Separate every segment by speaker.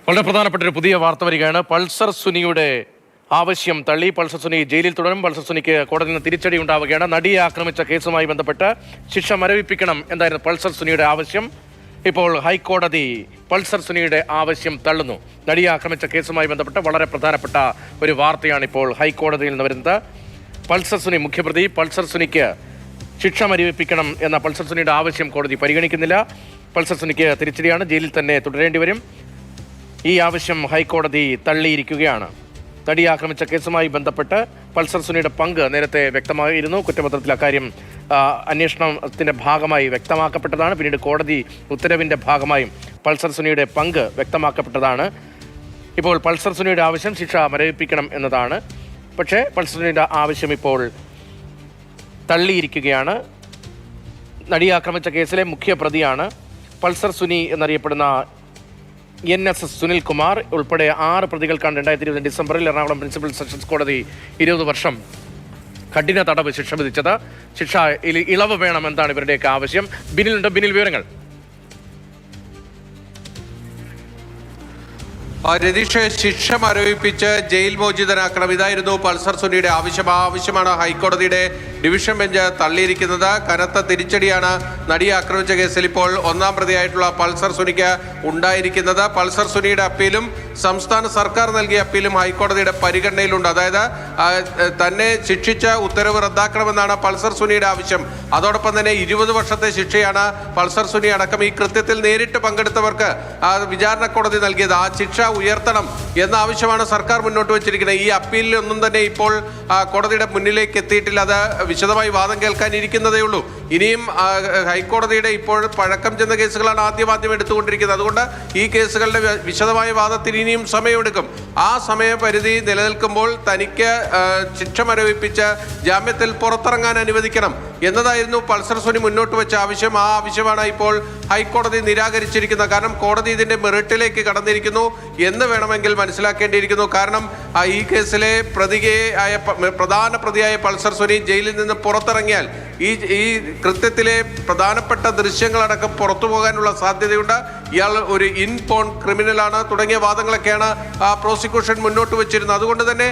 Speaker 1: വളരെ പ്രധാനപ്പെട്ട ഒരു പുതിയ വാർത്ത വരികയാണ്. പൾസർ സുനിയുടെ ആവശ്യം തള്ളി. പൾസർ സുനി ജയിലിൽ തുടരും. പൾസർ സുനിക്ക് കോടതിയിൽ നിന്ന് തിരിച്ചടി ഉണ്ടാവുകയാണ്. നടിയെ ആക്രമിച്ച കേസുമായി ബന്ധപ്പെട്ട് ശിക്ഷ മരവിപ്പിക്കണം എന്നായിരുന്നു പൾസർ സുനിയുടെ ആവശ്യം. ഇപ്പോൾ ഹൈക്കോടതി പൾസർ സുനിയുടെ ആവശ്യം തള്ളുന്നു. നടിയെ ആക്രമിച്ച കേസുമായി ബന്ധപ്പെട്ട് വളരെ പ്രധാനപ്പെട്ട ഒരു വാർത്തയാണ് ഇപ്പോൾ ഹൈക്കോടതിയിൽ നിന്ന് വരുന്നത്. പൾസർ സുനി മുഖ്യപ്രതി. പൾസർ സുനിക്ക് ശിക്ഷ മരവിപ്പിക്കണം എന്ന പൾസർ സുനിയുടെ ആവശ്യം കോടതി പരിഗണിക്കുന്നില്ല. പൾസർ സുനിക്ക് തിരിച്ചടിയാണ്, ജയിലിൽ തന്നെ തുടരേണ്ടി വരും. ഈ ആവശ്യം ഹൈക്കോടതി തള്ളിയിരിക്കുകയാണ്. നടിയെ ആക്രമിച്ച കേസുമായി ബന്ധപ്പെട്ട് പൾസർ സുനിയുടെ പങ്ക് നേരത്തെ വ്യക്തമായിരുന്നു. കുറ്റപത്രത്തിൽ അക്കാര്യം അന്വേഷണത്തിന്റെ ഭാഗമായി വ്യക്തമാക്കപ്പെട്ടതാണ്. പിന്നീട് കോടതി ഉത്തരവിന്റെ ഭാഗമായും പൾസർ സുനിയുടെ പങ്ക് വ്യക്തമാക്കപ്പെട്ടതാണ്. ഇപ്പോൾ പൾസർ സുനിയുടെ ആവശ്യം ശിക്ഷ മരവിപ്പിക്കണം എന്നതാണ്. പക്ഷേ പൾസർ സുനിയുടെ ആവശ്യം ഇപ്പോൾ തള്ളിയിരിക്കുകയാണ്. നടിയെ ആക്രമിച്ച കേസിലെ മുഖ്യ പ്രതിയാണ് പൾസർ സുനി എന്നറിയപ്പെടുന്ന NS സുനിൽകുമാർ ഉൾപ്പെടെ 6 പ്രതികൾക്കാണ് 2020 ഡിസംബറിൽ എറണാകുളം പ്രിൻസിപ്പൽ സെഷൻസ് കോടതി 20 വർഷം കഠിന തടവ് ശിക്ഷ വിധിച്ചത്. ശിക്ഷ ഇളവ് വേണമെന്നാണ് ഇവരുടെയൊക്കെ ആവശ്യം. ബിനിലുണ്ട്. ബിനിൽ, വിവരങ്ങൾ.
Speaker 2: രതീഷ്, ശിക്ഷ മരവിപ്പിച്ച് ജയിൽ മോചിതനാക്കണം, ഇതായിരുന്നു പൾസർ സുനിയുടെ ആവശ്യമാണ് ഹൈക്കോടതിയുടെ ഡിവിഷൻ ബെഞ്ച് തള്ളിയിരിക്കുന്നത്. കനത്ത തിരിച്ചടിയാണ് നടിയെ ആക്രമിച്ച കേസിൽ ഇപ്പോൾ ഒന്നാം പ്രതിയായിട്ടുള്ള പൾസർ സുനിക്ക് ഉണ്ടായിരിക്കുന്നത്. പൾസർ സുനിയുടെ അപ്പീലും സംസ്ഥാന സർക്കാർ നൽകിയ അപ്പീലും ഹൈക്കോടതിയുടെ പരിഗണനയിലുണ്ട്. അതായത് തന്നെ ശിക്ഷിച്ച ഉത്തരവ് റദ്ദാക്കണമെന്നാണ് പൾസർ സുനിയുടെ ആവശ്യം. അതോടൊപ്പം തന്നെ 20 വർഷത്തെ ശിക്ഷയാണ് പൾസർ സുനി അടക്കം ഈ കൃത്യത്തിൽ നേരിട്ട് പങ്കെടുത്തവർക്ക് വിചാരണ കോടതി നൽകിയത്. ആ ശിക്ഷ ഉയർത്തണം എന്ന ആവശ്യമാണ് സർക്കാർ മുന്നോട്ട് വെച്ചിരിക്കുന്നത്. ഈ അപ്പീലിലൊന്നും തന്നെ ഇപ്പോൾ കോടതിയുടെ മുന്നിലേക്ക് എത്തിയിട്ടില്ല. അത് വിശദമായി വാദം കേൾക്കാനിരിക്കുന്നതേ ഉള്ളൂ. ഇനിയും ഹൈക്കോടതിയുടെ ഇപ്പോൾ പഴക്കം ചെന്ന കേസുകളാണ് ആദ്യം എടുത്തുകൊണ്ടിരിക്കുന്നത്. അതുകൊണ്ട് ഈ കേസുകളുടെ വിശദമായ വാദത്തിന് ഇനിയും സമയമെടുക്കും. ആ സമയപരിധി നിലനിൽക്കുമ്പോൾ തനിക്ക് ശിക്ഷ മരവിപ്പിച്ച് ജാമ്യത്തിൽ പുറത്തിറങ്ങാൻ അനുവദിക്കണം എന്നതായിരുന്നു പൾസർ സുനി മുന്നോട്ട് വെച്ച ആവശ്യം. ആ ആവശ്യമാണ് ഇപ്പോൾ ഹൈക്കോടതി നിരാകരിച്ചിരിക്കുന്നത്. കാരണം കോടതി ഇതിന്റെ മെറിറ്റിലേക്ക് കടന്നിരിക്കുന്നു എന്ന് വേണമെങ്കിൽ മനസ്സിലാക്കേണ്ടിയിരിക്കുന്നു. കാരണം ഈ കേസിലെ പ്രധാന പ്രതിയായ പൾസർ സുനി ജയിലിൽ നിന്ന് പുറത്തിറങ്ങിയാൽ ഈ കൃത്യത്തിലെ പ്രധാനപ്പെട്ട ദൃശ്യങ്ങളടക്കം പുറത്തു പോകാനുള്ള സാധ്യതയുണ്ട്. ഇയാൾ ഒരു ഇൻപോൺ ക്രിമിനലാണ് തുടങ്ങിയ വാദങ്ങളൊക്കെയാണ് പ്രോസിക്യൂഷൻ മുന്നോട്ട് വെച്ചിരുന്നത്. അതുകൊണ്ട് തന്നെ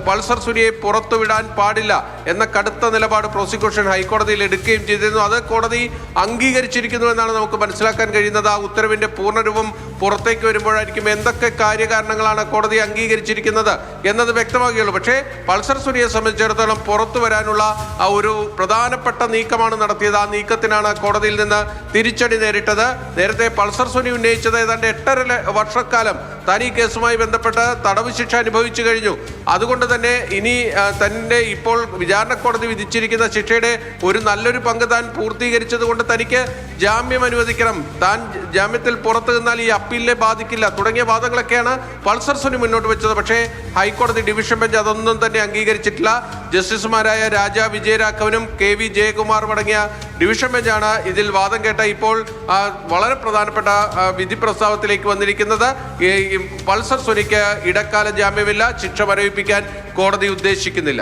Speaker 2: പൾസർ സുനിയെ പുറത്തുവിടാൻ പാടില്ല എന്ന കടുത്ത നിലപാട് പ്രോസിക്യൂഷൻ ഹൈക്കോടതിയിൽ എടുക്കുകയും ചെയ്തിരുന്നു. അത് കോടതി അംഗീകരിച്ചിരിക്കുന്നു എന്നാണ് നമുക്ക് മനസ്സിലാക്കാൻ കഴിയുന്നത്. ആ ഉത്തരവിന്റെ പൂർണ്ണരൂപം പുറത്തേക്ക് വരുമ്പോഴായിരിക്കും എന്തൊക്കെ കാര്യകാരണങ്ങളാണ് കോടതി അംഗീകരിച്ചിരിക്കുന്നത് എന്നത് വ്യക്തമാകുകയുള്ളൂ. പക്ഷേ പൾസർ സുനിയെ സംബന്ധിച്ചിടത്തോളം പുറത്തു വരാനുള്ള ഒരു പ്രധാനപ്പെട്ട നീക്കമാണ് നടത്തിയത്. ആ നീക്കത്തിനാണ് കോടതിയിൽ നിന്ന് തിരിച്ചടി നേരിട്ടത്. നേരത്തെ പൾസർ സുനി ഉന്നയിച്ചത് ഏതാണ്ട് 8.5 വർഷക്കാലം താൻ ഈ കേസുമായി ബന്ധപ്പെട്ട് തടവ് ശിക്ഷ അനുഭവിച്ചു കഴിഞ്ഞു. അതുകൊണ്ട് തന്നെ ഇനി തന്നെ ഇപ്പോൾ വിചാരണ കോടതി വിധിച്ചിരിക്കുന്ന ശിക്ഷയുടെ ഒരു നല്ലൊരു പങ്ക് താൻ പൂർത്തീകരിച്ചത് കൊണ്ട് തനിക്ക് ജാമ്യം അനുവദിക്കണം, താൻ ജാമ്യത്തിൽ പുറത്തു നിന്നാൽ ഈ അപ്പീലിനെ ബാധിക്കില്ല തുടങ്ങിയ വാദങ്ങളൊക്കെയാണ് പൾസർ സുനി മുന്നോട്ട് വെച്ചത്. പക്ഷേ ഹൈക്കോടതി ഡിവിഷൻ ബെഞ്ച് അതൊന്നും തന്നെ അംഗീകരിച്ചിട്ടില്ല. ജസ്റ്റിസുമാരായ രാജ വിജയരാഘവനും KV ജയകുമാറും അടങ്ങിയ ഡിവിഷൻ ബെഞ്ചാണ് ഇതിൽ വാദം കേട്ട ഇപ്പോൾ വളരെ പ്രധാനപ്പെട്ട വിധി പ്രസ്താവത്തിലേക്ക് വന്നിരിക്കുന്നത്. പൾസർ സുനിക്ക് ഇടക്കാല ജാമ്യമില്ല, ശിക്ഷ മരവിപ്പിക്കാൻ കോടതി ഉദ്ദേശിക്കുന്നില്ല.